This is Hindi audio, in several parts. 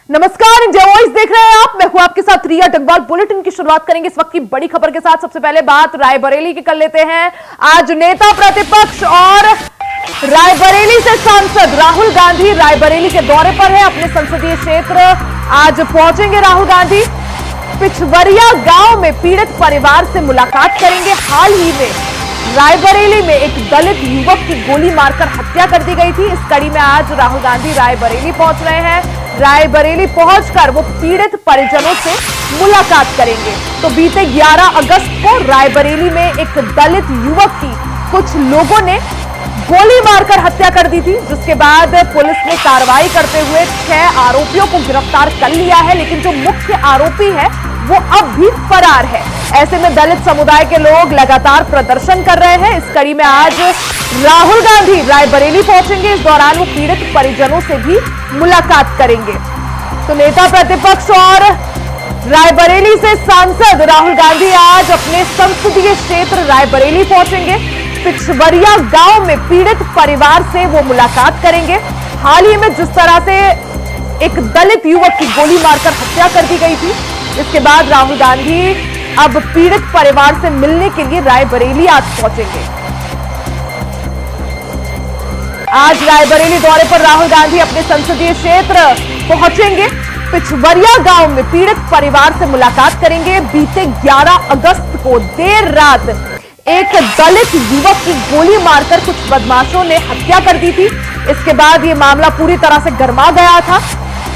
नमस्कार, इंडिया वॉइस देख रहे हैं आप। मैं हूं आपके साथ रिया डगवाल। बुलेटिन की शुरुआत करेंगे इस वक्त की बड़ी खबर के साथ। सबसे पहले बात रायबरेली की कर लेते हैं। आज नेता प्रतिपक्ष और रायबरेली से सांसद राहुल गांधी रायबरेली के दौरे पर है। अपने संसदीय क्षेत्र आज पहुंचेंगे राहुल गांधी। पिछवरिया गांव में पीड़ित परिवार से मुलाकात करेंगे। हाल ही में रायबरेली में एक दलित युवक की गोली मारकर हत्या कर दी गई थी। इस कड़ी में आज राहुल गांधी रायबरेली पहुंच रहे हैं। रायबरेली पहुंचकर वो पीड़ित परिजनों से मुलाकात करेंगे। तो बीते 11 अगस्त को रायबरेली में एक दलित युवक की कुछ लोगों ने गोली मारकर हत्या कर दी थी, जिसके बाद पुलिस ने कार्रवाई करते हुए 6 आरोपियों को गिरफ्तार कर लिया है। लेकिन जो मुख्य आरोपी है वो अब भी फरार है। ऐसे में दलित समुदाय के लोग लगातार प्रदर्शन कर रहे हैं। इस कड़ी में आज राहुल गांधी रायबरेली पहुंचेंगे। इस दौरान वो पीड़ित परिजनों से भी मुलाकात करेंगे। तो नेता प्रतिपक्ष और रायबरेली से सांसद राहुल गांधी आज अपने संसदीय क्षेत्र रायबरेली पहुंचेंगे। पिछवरिया गांव में पीड़ित परिवार से वो मुलाकात करेंगे। हाल ही में जिस तरह से एक दलित युवक की गोली मारकर हत्या कर दी गई थी, इसके बाद राहुल गांधी अब पीड़ित परिवार से मिलने के लिए रायबरेली आज पहुंचेंगे। आज रायबरेली दौरे पर राहुल गांधी अपने संसदीय क्षेत्र पहुंचेंगे। पिछवरिया गांव में पीड़ित परिवार से मुलाकात करेंगे। बीते 11 अगस्त को देर रात एक दलित युवक की गोली मारकर कुछ बदमाशों ने हत्या कर दी थी। इसके बाद यह मामला पूरी तरह से गर्मा गया था।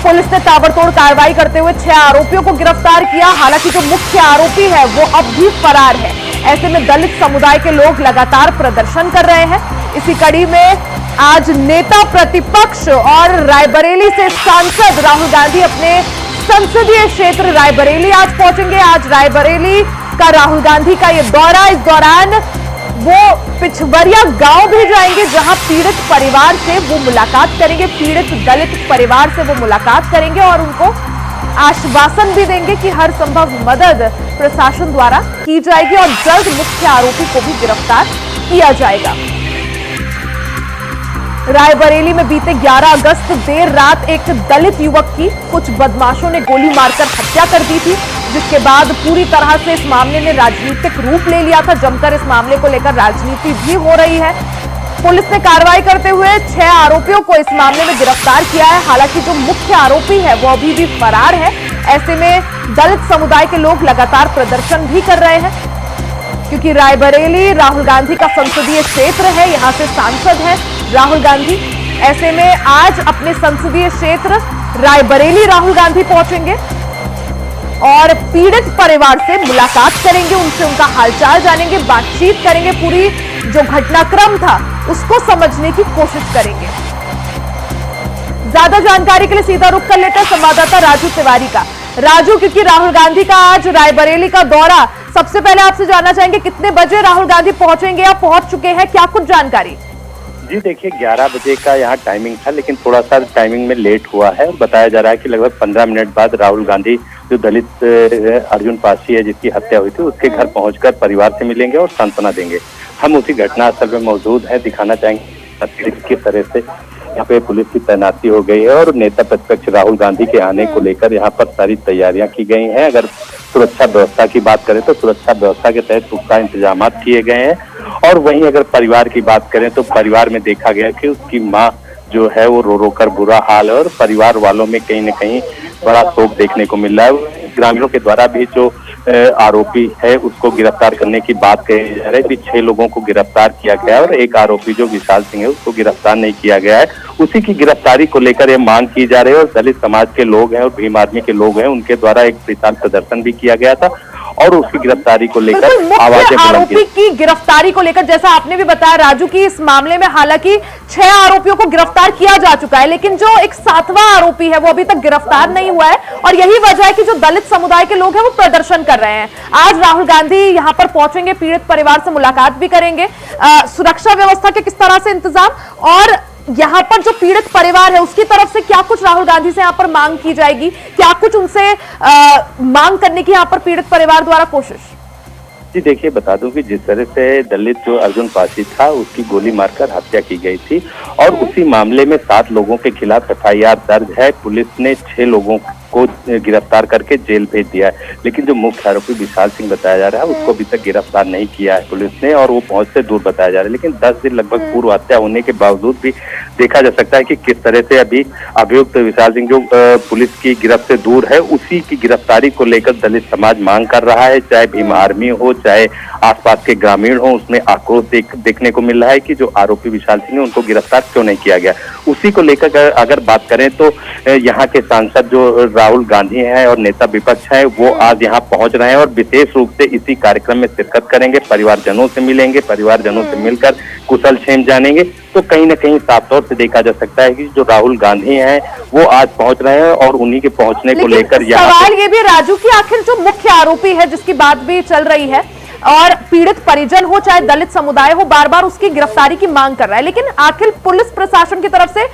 पुलिस ने ताबड़तोड़ कार्रवाई करते हुए 6 आरोपियों को गिरफ्तार किया। हालांकि जो मुख्य आरोपी है वो अब भी फरार है। ऐसे में दलित समुदाय के लोग लगातार प्रदर्शन कर रहे हैं। इसी कड़ी में आज नेता प्रतिपक्ष और रायबरेली से सांसद राहुल गांधी अपने संसदीय क्षेत्र रायबरेली आज पहुंचेंगे। आज रायबरेली का राहुल गांधी का ये दौरा, इस दौरान वो पिछवरिया गांव भी जाएंगे, जहां पीड़ित परिवार से वो मुलाकात करेंगे। पीड़ित दलित परिवार से वो मुलाकात करेंगे और उनको आश्वासन भी देंगे कि हर संभव मदद प्रशासन द्वारा की जाएगी और जल्द मुख्य आरोपी को भी गिरफ्तार किया जाएगा। रायबरेली में बीते 11 अगस्त देर रात एक दलित युवक की कुछ बदमाशों ने गोली मारकर हत्या कर दी थी, जिसके बाद पूरी तरह से इस मामले ने राजनीतिक रूप ले लिया था। जमकर इस मामले को लेकर राजनीति भी हो रही है। पुलिस ने कार्रवाई करते हुए 6 आरोपियों को इस मामले में गिरफ्तार किया है। हालांकि जो मुख्य आरोपी है वो अभी भी फरार है। ऐसे में दलित समुदाय के लोग लगातार प्रदर्शन भी कर रहे हैं, क्योंकि रायबरेली राहुल गांधी का संसदीय क्षेत्र है। यहां से सांसद है राहुल गांधी। ऐसे में आज अपने संसदीय क्षेत्र रायबरेली राहुल गांधी पहुंचेंगे और पीड़ित परिवार से मुलाकात करेंगे, उनसे उनका हालचाल जानेंगे, बातचीत करेंगे, पूरी जो घटनाक्रम था उसको समझने की कोशिश करेंगे। ज्यादा जानकारी के लिए सीधा रुख कर लेते हैं संवाददाता राजू तिवारी का। राजू, क्योंकि राहुल गांधी का आज रायबरेली का दौरा, सबसे पहले आपसे जानना चाहेंगे कितने बजे राहुल गांधी पहुंचेंगे या पहुंच चुके हैं, क्या कुछ जानकारी? जी देखिए, 11 बजे का यहाँ टाइमिंग था, लेकिन थोड़ा सा टाइमिंग में लेट हुआ है। बताया जा रहा है कि लगभग 15 मिनट बाद राहुल गांधी जो दलित अर्जुन पासी है जिसकी हत्या हुई थी, उसके घर पहुंचकर परिवार से मिलेंगे और सांत्वना देंगे। हम उसी घटनास्थल में मौजूद हैं, दिखाना चाहेंगे किस तरह से यहाँ पे पुलिस की तैनाती हो गई है और नेता प्रतिपक्ष राहुल गांधी के आने को लेकर यहाँ पर सारी तैयारियां की गई हैं। अगर सुरक्षा व्यवस्था की बात करें तो सुरक्षा व्यवस्था के तहत पुख्ता इंतजाम किए गए हैं। और वहीं अगर परिवार की बात करें तो परिवार में देखा गया कि उसकी माँ जो है वो रो रो कर बुरा हाल है और परिवार वालों में कहीं न कहीं बड़ा शोक देखने को मिल रहा है। ग्रामीणों के द्वारा भी जो आरोपी है उसको गिरफ्तार करने की बात कही जा रही है। 6 लोगों को गिरफ्तार किया गया है और एक आरोपी जो विशाल सिंह है उसको गिरफ्तार नहीं किया गया है। उसी की गिरफ्तारी को लेकर ये मांग की जा रही है और दलित समाज के लोग हैं और भीम आर्मी के लोग हैं, उनके द्वारा एक विशाल प्रदर्शन भी किया गया था और उसकी गिरफ्तारी को लेकर आवाजें आरोपी की गिरफ्तारी को लेकर, जैसा आपने भी बताया राजू, की इस मामले में हालांकि 6 आरोपियों को गिरफ्तार किया जा चुका है, लेकिन जो एक 7वां आरोपी है वो अभी तक गिरफ्तार नहीं हुआ है। और यही वजह है कि जो दलित समुदाय के लोग हैं वो प्रदर्शन कर रहे हैं। आज राहुल गांधी यहाँ पर पहुंचेंगे, पीड़ित परिवार से मुलाकात भी करेंगे। सुरक्षा व्यवस्था के किस तरह से इंतजाम और यहाँ पर जो पीड़ित परिवार है उसकी तरफ से क्या कुछ राहुल गांधी से यहाँ पर मांग की जाएगी, क्या कुछ उनसे मांग करने की यहाँ पर पीड़ित परिवार द्वारा कोशिश? जी देखिए, बता दूं कि जिस तरह से दलित जो अर्जुन पासी था उसकी गोली मारकर हत्या की गई थी और उसी मामले में 7 लोगों के खिलाफ एफआईआर दर्ज है। पुलिस ने 6 लोगों को गिरफ्तार करके जेल भेज दिया है, लेकिन जो मुख्य आरोपी विशाल सिंह बताया जा रहा है उसको अभी तक गिरफ्तार नहीं किया है पुलिस ने और वो पहुंच से दूर बताया जा रहा है। लेकिन 10 दिन लगभग पूर्व हत्या होने के बावजूद भी देखा जा सकता है कि किस तरह से अभी अभियुक्त विशाल सिंह जो पुलिस की गिरफ्त से दूर है, उसी की गिरफ्तारी को लेकर दलित समाज मांग कर रहा है। चाहे भीम आर्मी हो, चाहे आसपास के ग्रामीण हो, उसमें आक्रोश देखने को मिल रहा है कि जो आरोपी विशाल सिंह है उनको गिरफ्तार क्यों नहीं किया गया। उसी को लेकर अगर बात करें तो यहाँ के सांसद जो राहुल गांधी हैं और नेता विपक्ष हैं वो आज यहाँ पहुंच रहे हैं और विशेष रूप से इसी कार्यक्रम में शिरकत करेंगे, परिवारजनों से मिलेंगे, परिवारजनों से मिलकर कुशल क्षेम जानेंगे। तो कहीं ना कहीं साफ तौर से देखा जा सकता है कि जो राहुल गांधी हैं वो आज पहुंच रहे हैं और उन्हीं के पहुंचने को लेकर सवाल ये भी राजू की आखिर जो मुख्य आरोपी है जिसकी बात भी चल रही है और पीड़ित परिजन हो चाहे दलित समुदाय हो बार बार उसकी गिरफ्तारी की मांग कर रहा है, लेकिन आखिर पुलिस प्रशासन की तरफ से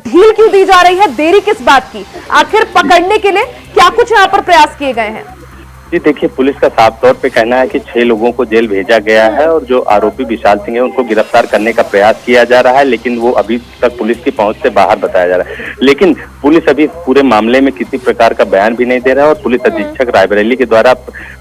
ढील क्यों दी जा रही है, देरी किस बात की? आखिर पकड़ने के लिए क्या कुछ यहाँ पर प्रयास किए गए हैं? जी देखिए, पुलिस का साफ तौर पे कहना है कि 6 लोगों को जेल भेजा गया है और जो आरोपी विशाल सिंह है उनको गिरफ्तार करने का प्रयास किया जा रहा है, लेकिन वो अभी तक पुलिस की पहुंच से बाहर बताया जा रहा है। लेकिन पुलिस अभी पूरे मामले में किसी प्रकार का बयान भी नहीं दे रहा है और पुलिस अधीक्षक रायबरेली के द्वारा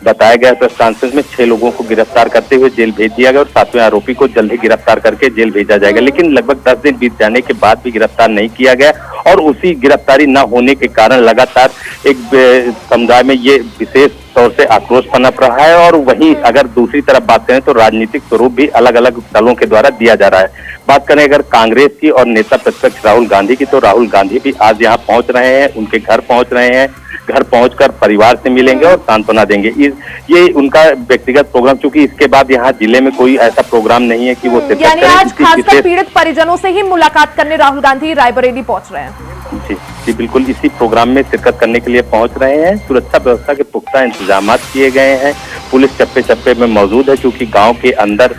बताया गया प्रेस कॉन्फ्रेंस में 6 लोगों को गिरफ्तार करते हुए जेल भेज दिया गया और 7वें आरोपी को जल्द ही गिरफ्तार करके जेल भेजा जाएगा। लेकिन लगभग 10 दिन बीत जाने के बाद भी गिरफ्तार नहीं किया गया और उसी गिरफ्तारी न होने के कारण लगातार एक समुदाय में ये विशेष तौर से आक्रोश पनप रहा है और वहीं अगर दूसरी तरफ बात करें तो राजनीतिक स्वरूप भी अलग अलग दलों के द्वारा दिया जा रहा है। बात करें अगर कांग्रेस की और नेता प्रतिपक्ष राहुल गांधी की, तो राहुल गांधी भी आज यहाँ पहुंच रहे हैं, उनके घर पहुंच रहे हैं, घर पहुंचकर परिवार से मिलेंगे और सांत्वना देंगे। ये उनका व्यक्तिगत प्रोग्राम, चूंकि इसके बाद यहाँ जिले में कोई ऐसा प्रोग्राम नहीं है कि वो यानी आज खासकर पीड़ित परिजनों से ही मुलाकात करने राहुल गांधी रायबरेली पहुंच रहे हैं। जी बिल्कुल, इसी प्रोग्राम में शिरकत करने के लिए पहुंच रहे हैं। सुरक्षा व्यवस्था के पुख्ता इंतजाम किए गए हैं, पुलिस चप्पे चप्पे में मौजूद है, क्योंकि गांव के अंदर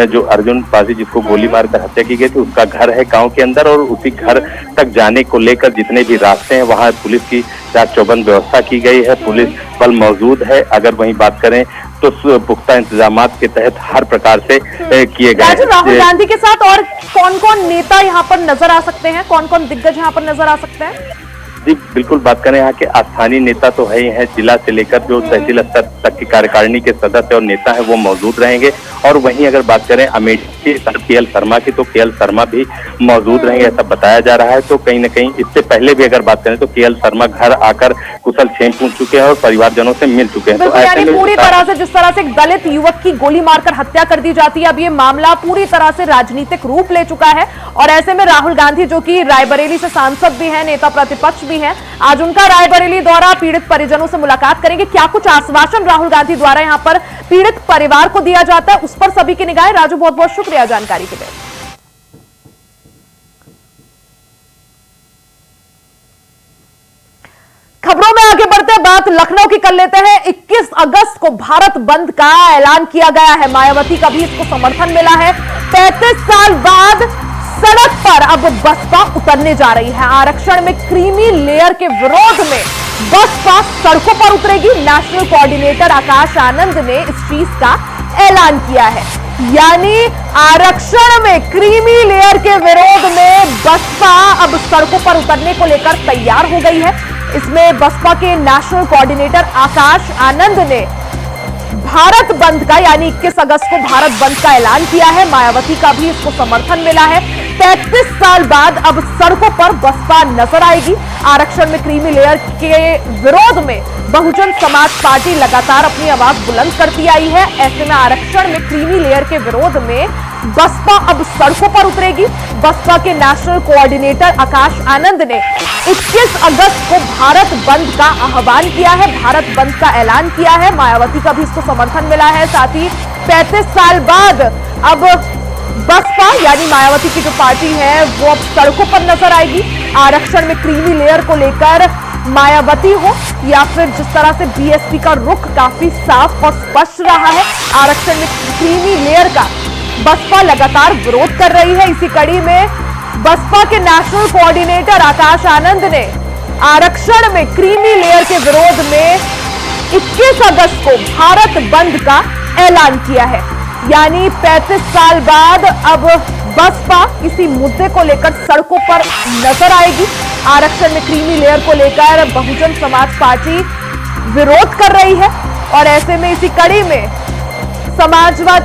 जो अर्जुन पासी जिसको गोली मारकर हत्या की गई थी उसका घर है गांव के अंदर और उसी घर तक जाने को लेकर जितने भी रास्ते हैं वहां पुलिस की चाक चौबंद व्यवस्था की गई है, पुलिस बल मौजूद है। अगर वहीं बात करें तो पुख्ता इंतजाम के तहत हर प्रकार से किए गए हैं। राहुल गांधी के साथ और कौन कौन नेता यहाँ पर नजर आ सकते हैं, कौन कौन दिग्गज यहाँ पर नजर आ सकते हैं? जी बिल्कुल, बात करें यहाँ के स्थानीय नेता तो है ही हैं, जिला से लेकर जो तहसील स्तर तक की कार्यकारिणी के सदस्य और नेता हैं वो मौजूद रहेंगे। और वहीं अगर बात करें अमेठी केएल शर्मा की, तो केएल शर्मा भी मौजूद रहेंगे ऐसा बताया जा रहा है। तो कहीं न कहीं इससे पहले भी अगर बात करें तो केएल शर्मा घर आकर कुशल क्षेम पूछ चुके हैं और परिवारजनों से मिल चुके हैं। तो ऐसे में पूरी तरह से जिस तरह से एक दलित युवक की गोली मारकर हत्या कर दी जाती है, अब ये मामला पूरी तरह से राजनीतिक रूप ले चुका है और ऐसे में राहुल गांधी जो कि रायबरेली से सांसद भी हैं, नेता प्रतिपक्ष भी हैं, आज उनका रायबरेली द्वारा पीड़ित परिजनों से मुलाकात करेंगे। क्या कुछ आश्वासन राहुल गांधी द्वारा यहाँ पर पीड़ित परिवार को दिया जाता है, उस पर सभी की निगाहें। राजू बहुत बहुत शुक्रिया जानकारी के लिए। खबरों में आगे बढ़ते बात लखनऊ की कर लेते हैं। 21 अगस्त को भारत बंद का ऐलान किया गया है, मायावती का भी इसको समर्थन मिला है। 35 साल बाद सड़क पर अब बसपा उतरने जा रही है। आरक्षण में क्रीमी लेयर के विरोध में बसपा सड़कों पर उतरेगी। नेशनल कोऑर्डिनेटर आकाश आनंद ने इस चीज का ऐलान किया है, यानी आरक्षण में क्रीमी लेयर के विरोध में बसपा अब सड़कों पर उतरने को लेकर तैयार हो गई है। इसमें बसपा के नेशनल कोऑर्डिनेटर आकाश आनंद ने भारत बंद का यानी 21 अगस्त को भारत बंद का ऐलान किया है। मायावती का भी इसको समर्थन मिला है। 33 साल बाद अब सड़कों पर बसपा नजर आएगी। आरक्षण में क्रीमी लेयर के विरोध में बहुजन समाज पार्टी लगातार अपनी आवाज बुलंद करती आई है। ऐसे में आरक्षण में क्रीमी लेयर के विरोध में बसपा अब सड़कों पर उतरेगी। बसपा के नेशनल कोऑर्डिनेटर आकाश आनंद ने 21 अगस्त को भारत बंद का आह्वान किया है, भारत बंद का ऐलान किया है। मायावती का भी इसको समर्थन मिला है। साथ ही 35 साल बाद अब बसपा यानी मायावती की जो पार्टी है वो अब सड़कों पर नजर आएगी। आरक्षण में क्रीमी लेयर को लेकर मायावती हो या फिर जिस तरह से बीएसपी का रुख काफी साफ और स्पष्ट रहा है, आरक्षण में क्रीमी लेयर का बसपा लगातार विरोध कर रही है। इसी कड़ी में बसपा के नेशनल कोऑर्डिनेटर आकाश आनंद ने आरक्षण में क्रीमी लेयर के विरोध में 21 अगस्त को भारत बंद का ऐलान किया है। यानी 35 साल बाद अब बसपा इसी मुद्दे को लेकर सड़कों पर नजर आएगी। आरक्षण में क्रीमी लेयर को लेकर बहुजन समाज पार्टी विरोध कर रही है और ऐसे में इसी कड़ी में समाजवाद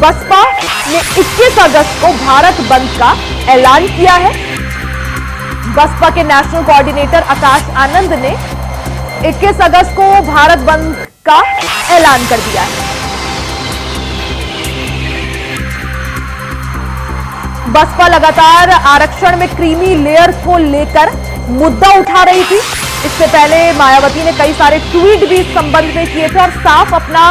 बसपा ने 21 अगस्त को भारत बंद का ऐलान किया है। बसपा के नेशनल कोऑर्डिनेटर आकाश आनंद ने 21 अगस्त को भारत बंद का ऐलान कर दिया है। बसपा लगातार आरक्षण में क्रीमी लेयर को लेकर मुद्दा उठा रही थी। इससे पहले मायावती ने कई सारे ट्वीट भी इस संबंध में किए थे और साफ अपना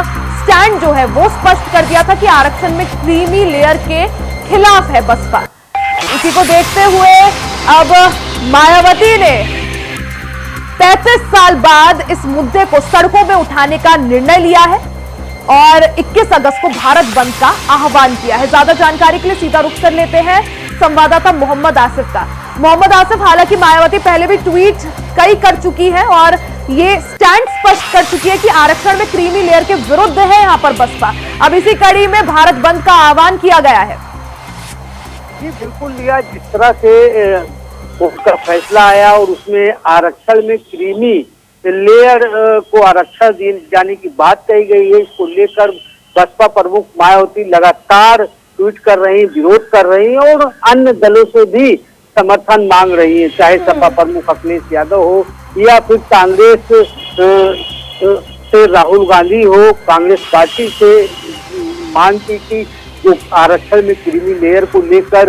स्टैंड जो है वो स्पष्ट कर दिया था कि आरक्षण में क्रीमी लेयर के खिलाफ है बसपा। इसी को देखते हुए अब मायावती ने 35 साल बाद इस मुद्दे को सड़कों में उठाने का निर्णय लिया है और 21 अगस्त को भारत बंद का आह्वान किया है। ज्यादा जानकारी के लिए सीधा रुख कर लेते हैं संवाददाता मोहम्मद आसिफ का। मोहम्मद आसिफ, हालांकि मायावती पहले भी ट्वीट कई कर चुकी है और ये स्टैंड स्पष्ट कर चुकी है कि आरक्षण में क्रीमी लेयर के विरुद्ध है यहां पर बसपा। अब इसी कड़ी में भारत बंद का आह्वान किया गया है। जी बिल्कुल लिया, जिस तरह से उसका फैसला आया और उसमें आरक्षण में क्रीमी लेयर को आरक्षण दिए जाने की बात कही गई है, इसको लेकर बसपा प्रमुख मायावती लगातार ट्वीट कर रही हैं, विरोध कर रही हैं और अन्य दलों से भी समर्थन मांग रही हैं, चाहे सपा प्रमुख अखिलेश यादव हो या फिर कांग्रेस से राहुल गांधी हो। कांग्रेस पार्टी से मांग की कि जो आरक्षण में क्रीमी लेयर को लेकर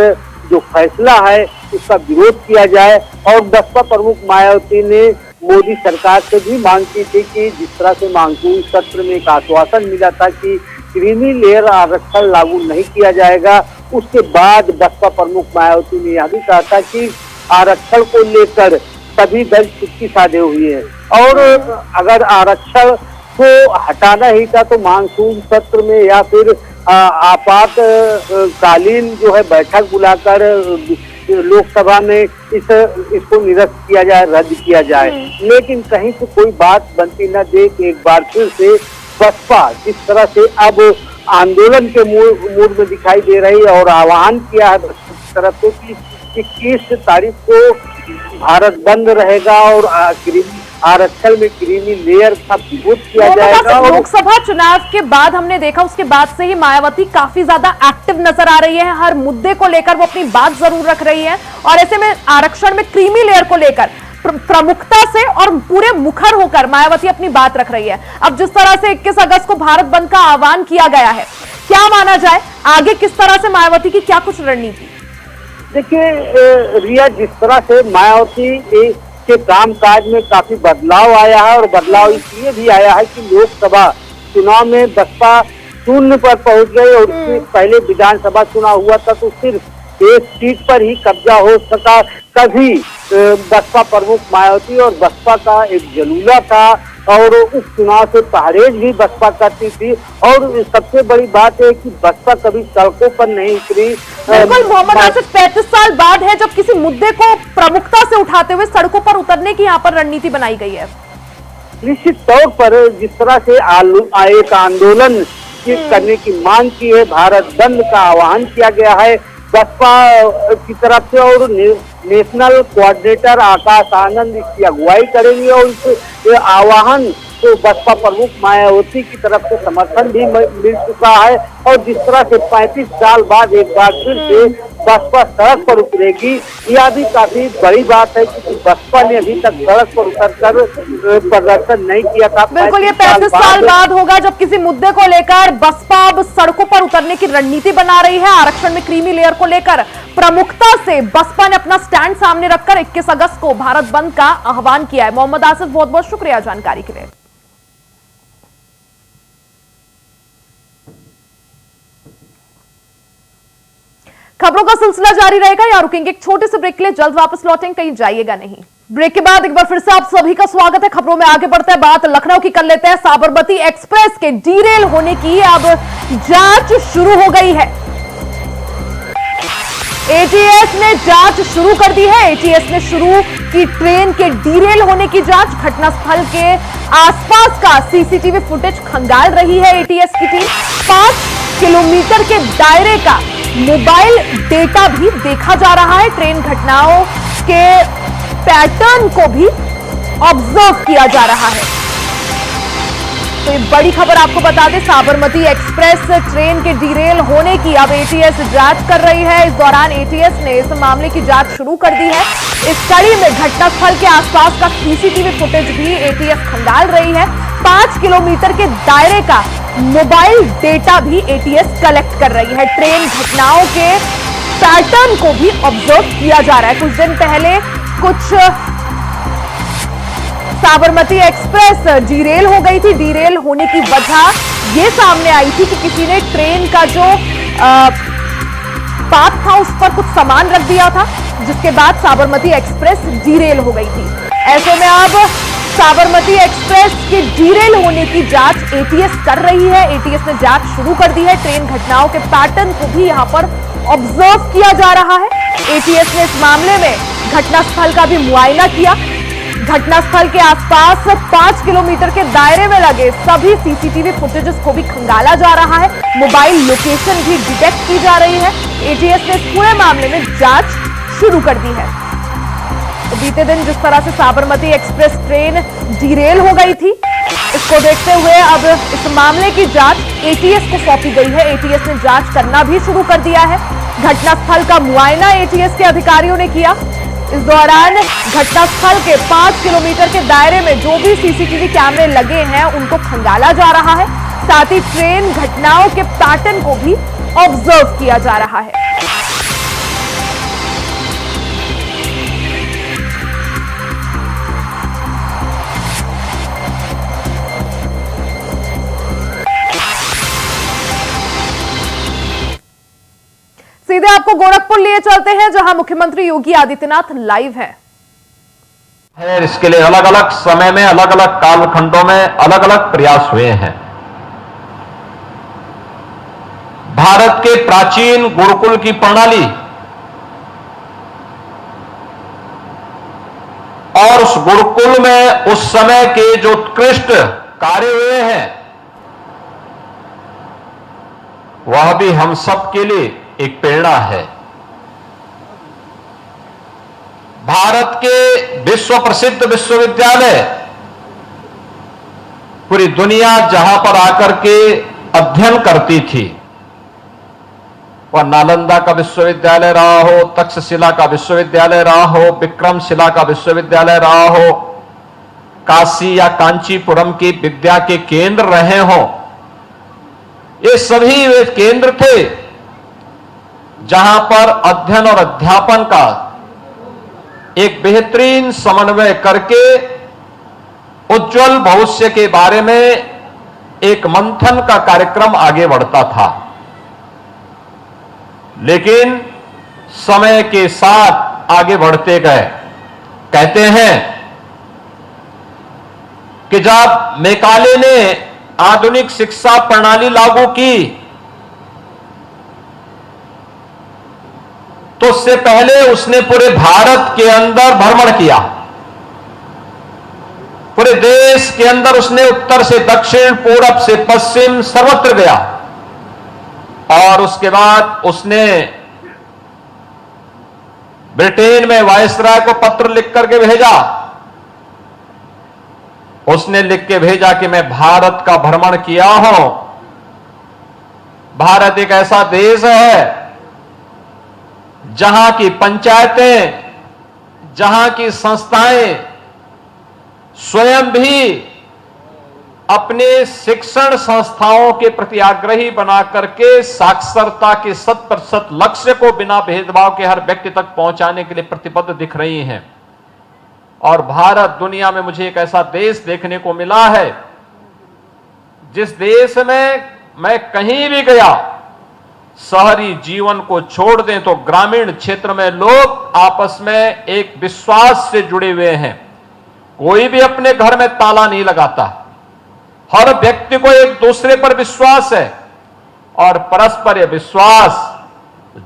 जो फैसला है उसका विरोध किया जाए और बसपा प्रमुख मायावती ने मोदी सरकार से भी मांग की थी कि जिस तरह से मानसून सत्र में एक आश्वासन मिला था कि क्रीमी लेयर आरक्षण लागू नहीं किया जाएगा, उसके बाद बसपा प्रमुख मायावती ने यह भी कहा था कि आरक्षण को लेकर सभी दल चुप्पी साधे हुए हैं और अगर आरक्षण को हटाना ही था तो मानसून सत्र में या फिर आपातकालीन जो है बैठक बुलाकर लोकसभा में इसको निरस्त किया जाए, रद्द किया जाए। लेकिन कहीं से कोई बात बनती न देख एक बार फिर से बसपा जिस तरह से अब आंदोलन के मूड में दिखाई दे रही है और आह्वान किया है तरफ से कि 21 तारीख को भारत बंद रहेगा और आरक्षण में क्रीमी लेयर का विरोध किया जाएगा। लोकसभा चुनाव के बाद हमने देखा उसके बाद से ही मायावती काफी ज्यादा एक्टिव नजर आ रही है, हर मुद्दे को लेकर वो अपनी बात जरूर रख रही है और ऐसे में आरक्षण में क्रीमी लेयर को लेकर प्रमुखता से और पूरे मुखर होकर मायावती अपनी बात रख रही है। अब जिस तरह से 21 अगस्त को भारत बंद का आह्वान किया गया है, क्या माना जाए आगे किस तरह से मायावती की क्या कुछ रणनीति? देखिए रिया, जिस तरह से मायावती के कामकाज में काफी बदलाव आया है और बदलाव इसलिए भी आया है कि लोकसभा चुनाव में बसपा शून्य पर पहुंच गई और इससे पहले विधानसभा चुनाव हुआ था तो सिर्फ एक सीट पर ही कब्जा हो सका। कभी बसपा प्रमुख मायावती और बसपा का एक जलूला था और उस चुनाव से परहेज भी बसपा करती थी और सबसे बड़ी बात है कि बसपा कभी सड़कों पर नहीं उतरी। बिल्कुल मोहम्मद आसिफ, 35 साल बाद है जब किसी मुद्दे को प्रमुखता से उठाते हुए सड़कों पर उतरने की यहाँ पर रणनीति बनाई गई है। निश्चित तौर पर जिस तरह से एक आंदोलन करने की मांग की है, भारत बंद का आह्वान किया गया है बसपा की तरफ से और नेशनल कोऑर्डिनेटर आकाश आनंद इसकी अगुवाई करेंगे और इस आह्वान को बसपा प्रमुख मायावती की तरफ से समर्थन भी मिल चुका है और जिस तरह से 35 साल बाद एक बार फिर से बसपा सड़क पर उतरेगी, यह भी काफी बड़ी बात है क्योंकि बसपा ने अभी तक सड़क पर उतरकर प्रदर्शन नहीं किया था। बिल्कुल, ये 35 साल बाद होगा जब किसी मुद्दे को लेकर बसपा अब सड़कों पर उतरने की रणनीति बना रही है। आरक्षण में क्रीमी लेयर को लेकर प्रमुखता से बसपा ने अपना स्टैंड सामने रखकर 21 अगस्त को भारत बंद का आह्वान किया है। मोहम्मद आसिफ, बहुत बहुत शुक्रिया जानकारी के लिए। खबरों का सिलसिला जारी रहेगा, यहां रुकेंगे एक छोटे से ब्रेक के लिए, जल्द वापस लौटेंगे, कहीं जाइएगा नहीं। ब्रेक के बाद एक बार फिर से आप सभी का स्वागत है। खबरों में आगे बढ़ते हैं, बात लखनऊ की कर लेते हैं। साबरमती एक्सप्रेस के डीरेल होने की अब जांच शुरू हो गई है। एटीएस ने जांच शुरू कर दी है। एटीएस ने शुरू की ट्रेन के डीरेल होने की जांच। घटनास्थल के आसपास का सीसीटीवी फुटेज खंगाल रही है एटीएस की टीम। 5 किलोमीटर के दायरे का मोबाइल डेटा भी देखा जा रहा है। ट्रेन घटनाओं के पैटर्न को भी ऑब्जर्व किया जा रहा है। तो एक बड़ी खबर आपको बता दें, साबरमती एक्सप्रेस ट्रेन के डिरेल होने की अब एटीएस जांच कर रही है। इस दौरान एटीएस ने इस मामले की जांच शुरू कर दी है। इस कड़ी में घटनास्थल के आसपास का सीसीटीवी फुटेज भी एटीएस खंगाल रही है। 5 किलोमीटर के दायरे का मोबाइल डेटा भी एटीएस कलेक्ट कर रही है। ट्रेन घटनाओं के पैटर्न को भी ऑब्जर्व किया जा रहा है। कुछ दिन पहले कुछ साबरमती एक्सप्रेस डिरेल हो गई थी। डिरेल होने की वजह यह सामने आई थी कि किसी ने ट्रेन का जो पाथ था उस पर कुछ सामान रख दिया था, जिसके बाद साबरमती एक्सप्रेस डिरेल हो गई थी। ऐसे में अब साबरमती एक्सप्रेस के डिरेल होने की जांच एटीएस कर रही है। एटीएस ने जांच शुरू कर दी है। ट्रेन घटनाओं के पैटर्न को भी यहां पर ऑब्जर्व किया जा रहा है। एटीएस ने इस मामले में घटनास्थल का भी मुआयना किया। घटनास्थल के आसपास 5 किलोमीटर के दायरे में लगे सभी सीसीटीवी फुटेजेस को भी खंगाला जा रहा है। मोबाइल लोकेशन भी डिटेक्ट की जा रही है। एटीएस ने इस पूरे मामले में जांच शुरू कर दी है। तो बीते दिन जिस तरह से साबरमती एक्सप्रेस ट्रेन डिरेल हो गई थी, इसको देखते हुए अब इस मामले की जांच एटीएस को सौंपी गई है। एटीएस ने जांच करना भी शुरू कर दिया है। घटनास्थल का मुआयना एटीएस के अधिकारियों ने किया। इस दौरान घटनास्थल के 5 किलोमीटर के दायरे में जो भी सीसीटीवी कैमरे लगे हैं उनको खंगाला जा रहा है। साथ ही ट्रेन घटनाओं के पैटर्न को भी ऑब्जर्व किया जा रहा है। सीधे आपको गोरखपुर लिए चलते हैं, जहां मुख्यमंत्री योगी आदित्यनाथ लाइव हैं। इसके लिए अलग अलग समय में अलग अलग कालखंडों में अलग अलग प्रयास हुए हैं। भारत के प्राचीन गुरुकुल की प्रणाली और उस गुरुकुल में उस समय के जो उत्कृष्ट कार्य हुए हैं, वह भी हम सब के लिए एक प्रेरणा है। भारत के विश्व प्रसिद्ध विश्वविद्यालय पूरी दुनिया जहां पर आकर के अध्ययन करती थी, वह नालंदा का विश्वविद्यालय रहा हो, तक्षशिला का विश्वविद्यालय रहा हो, विक्रमशिला का विश्वविद्यालय रहा हो, काशी या कांचीपुरम की विद्या के केंद्र रहे हो, ये सभी वे केंद्र थे जहां पर अध्ययन और अध्यापन का एक बेहतरीन समन्वय करके उज्जवल भविष्य के बारे में एक मंथन का कार्यक्रम आगे बढ़ता था। लेकिन समय के साथ आगे बढ़ते गए। कहते हैं कि जब मैकाले ने आधुनिक शिक्षा प्रणाली लागू की तो उससे पहले उसने पूरे भारत के अंदर भ्रमण किया। पूरे देश के अंदर उसने उत्तर से दक्षिण, पूरब से पश्चिम सर्वत्र गया। और उसके बाद उसने ब्रिटेन में वायसराय को पत्र लिख करके भेजा। उसने लिख के भेजा कि मैं भारत का भ्रमण किया हूं। भारत एक ऐसा देश है जहां की पंचायतें, जहां की संस्थाएं स्वयं भी अपने शिक्षण संस्थाओं के प्रति आग्रही बना करके साक्षरता के 100% लक्ष्य को बिना भेदभाव के हर व्यक्ति तक पहुंचाने के लिए प्रतिबद्ध दिख रही हैं। और भारत दुनिया में मुझे एक ऐसा देश देखने को मिला है जिस देश में मैं कहीं भी गया, शहरी जीवन को छोड़ दें तो ग्रामीण क्षेत्र में लोग आपस में एक विश्वास से जुड़े हुए हैं। कोई भी अपने घर में ताला नहीं लगाता। हर व्यक्ति को एक दूसरे पर विश्वास है और परस्पर यह विश्वास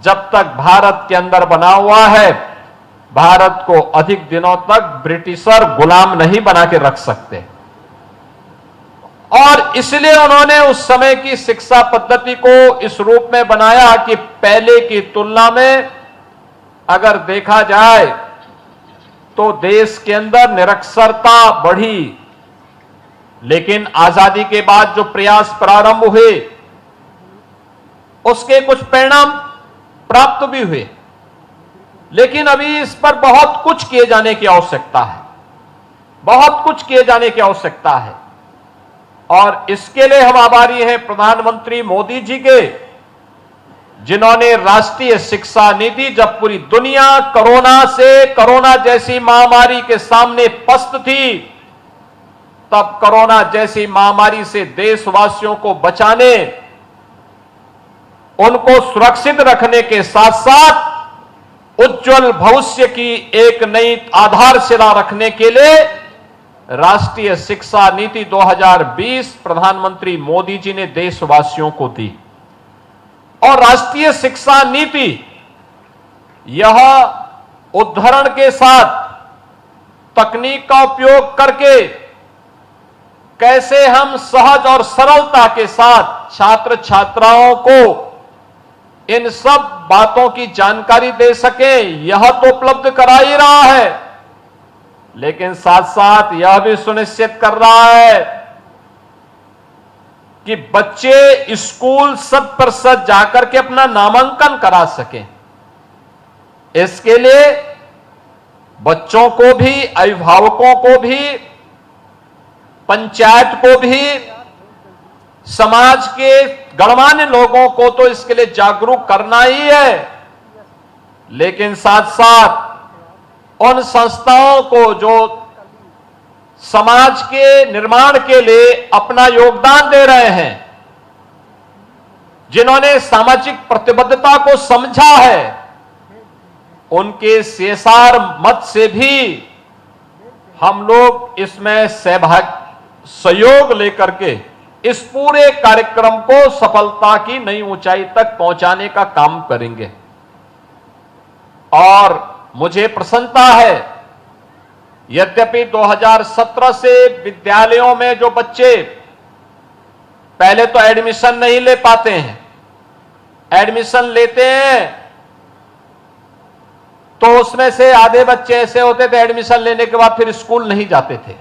जब तक भारत के अंदर बना हुआ है, भारत को अधिक दिनों तक ब्रिटिशर गुलाम नहीं बना के रख सकते। और इसलिए उन्होंने उस समय की शिक्षा पद्धति को इस रूप में बनाया कि पहले की तुलना में अगर देखा जाए तो देश के अंदर निरक्षरता बढ़ी, लेकिन आजादी के बाद जो प्रयास प्रारंभ हुए उसके कुछ परिणाम प्राप्त भी हुए, लेकिन अभी इस पर बहुत कुछ किए जाने की आवश्यकता है, बहुत कुछ किए जाने की आवश्यकता है। और इसके लिए हम आभारी हैं प्रधानमंत्री मोदी जी के, जिन्होंने राष्ट्रीय शिक्षा नीति, जब पूरी दुनिया कोरोना जैसी महामारी के सामने पस्त थी, तब कोरोना जैसी महामारी से देशवासियों को बचाने, उनको सुरक्षित रखने के साथ साथ उज्जवल भविष्य की एक नई आधारशिला रखने के लिए राष्ट्रीय शिक्षा नीति 2020 प्रधानमंत्री मोदी जी ने देशवासियों को दी। और राष्ट्रीय शिक्षा नीति यह उद्धरण के साथ तकनीक का उपयोग करके कैसे हम सहज और सरलता के साथ छात्र छात्राओं को इन सब बातों की जानकारी दे सके, यह तो उपलब्ध करा ही रहा है, लेकिन साथ साथ यह भी सुनिश्चित कर रहा है कि बच्चे स्कूल 100% जाकर के अपना नामांकन करा सकें। इसके लिए बच्चों को भी, अभिभावकों को भी, पंचायत को भी, समाज के गणमान्य लोगों को तो इसके लिए जागरूक करना ही है, लेकिन साथ साथ उन संस्थाओं को जो समाज के निर्माण के लिए अपना योगदान दे रहे हैं, जिन्होंने सामाजिक प्रतिबद्धता को समझा है, उनके CSR मत से भी हम लोग इसमें सहयोग लेकर के इस पूरे कार्यक्रम को सफलता की नई ऊंचाई तक पहुंचाने का काम करेंगे। और मुझे प्रसन्नता है, यद्यपि 2017 से विद्यालयों में जो बच्चे पहले तो एडमिशन नहीं ले पाते हैं, एडमिशन लेते हैं तो उसमें से आधे बच्चे ऐसे होते थे एडमिशन लेने के बाद फिर स्कूल नहीं जाते थे।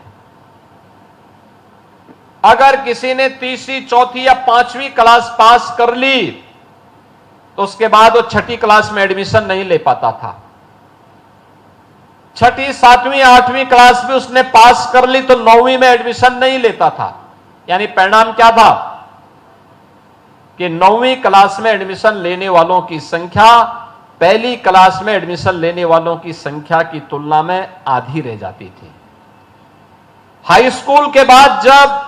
अगर किसी ने तीसरी, चौथी या 5वीं क्लास पास कर ली तो उसके बाद वो 6ठी क्लास में एडमिशन नहीं ले पाता था। 6ठी, 7वीं, 8वीं क्लास भी उसने पास कर ली तो 9वीं में एडमिशन नहीं लेता था। यानी परिणाम क्या था कि 9वीं क्लास में एडमिशन लेने वालों की संख्या पहली क्लास में एडमिशन लेने वालों की संख्या की तुलना में आधी रह जाती थी। हाई स्कूल के बाद जब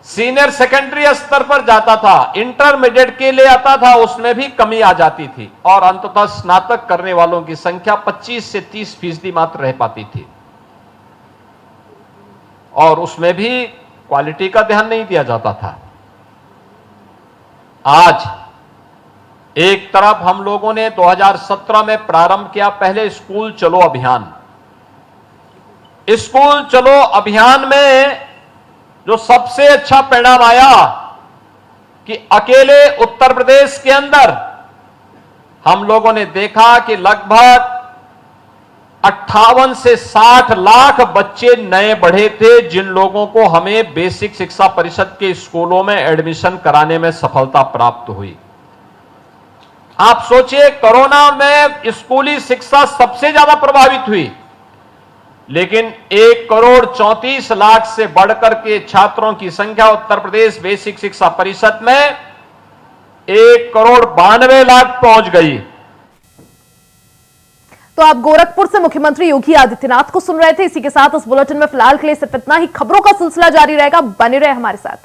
सीनियर सेकेंडरी स्तर पर जाता था, इंटरमीडिएट के लिए आता था, उसमें भी कमी आ जाती थी और अंततः स्नातक करने वालों की संख्या 25 से 30% मात्र रह पाती थी और उसमें भी क्वालिटी का ध्यान नहीं दिया जाता था। आज एक तरफ हम लोगों ने 2017 में प्रारंभ किया पहले स्कूल चलो अभियान। स्कूल चलो अभियान में जो सबसे अच्छा परिणाम आया कि अकेले उत्तर प्रदेश के अंदर हम लोगों ने देखा कि लगभग 58 से 60 लाख बच्चे नए बढ़े थे, जिन लोगों को हमें बेसिक शिक्षा परिषद के स्कूलों में एडमिशन कराने में सफलता प्राप्त हुई। आप सोचिए, कोरोना में स्कूली शिक्षा सबसे ज्यादा प्रभावित हुई, लेकिन 1,34,00,000 से बढ़कर के छात्रों की संख्या उत्तर प्रदेश बेसिक शिक्षा परिषद में 1,92,00,000 पहुंच गई। तो आप गोरखपुर से मुख्यमंत्री योगी आदित्यनाथ को सुन रहे थे। इसी के साथ इस बुलेटिन में फिलहाल के लिए सिर्फ इतना ही। खबरों का सिलसिला जारी रहेगा, बने रहे हमारे साथ।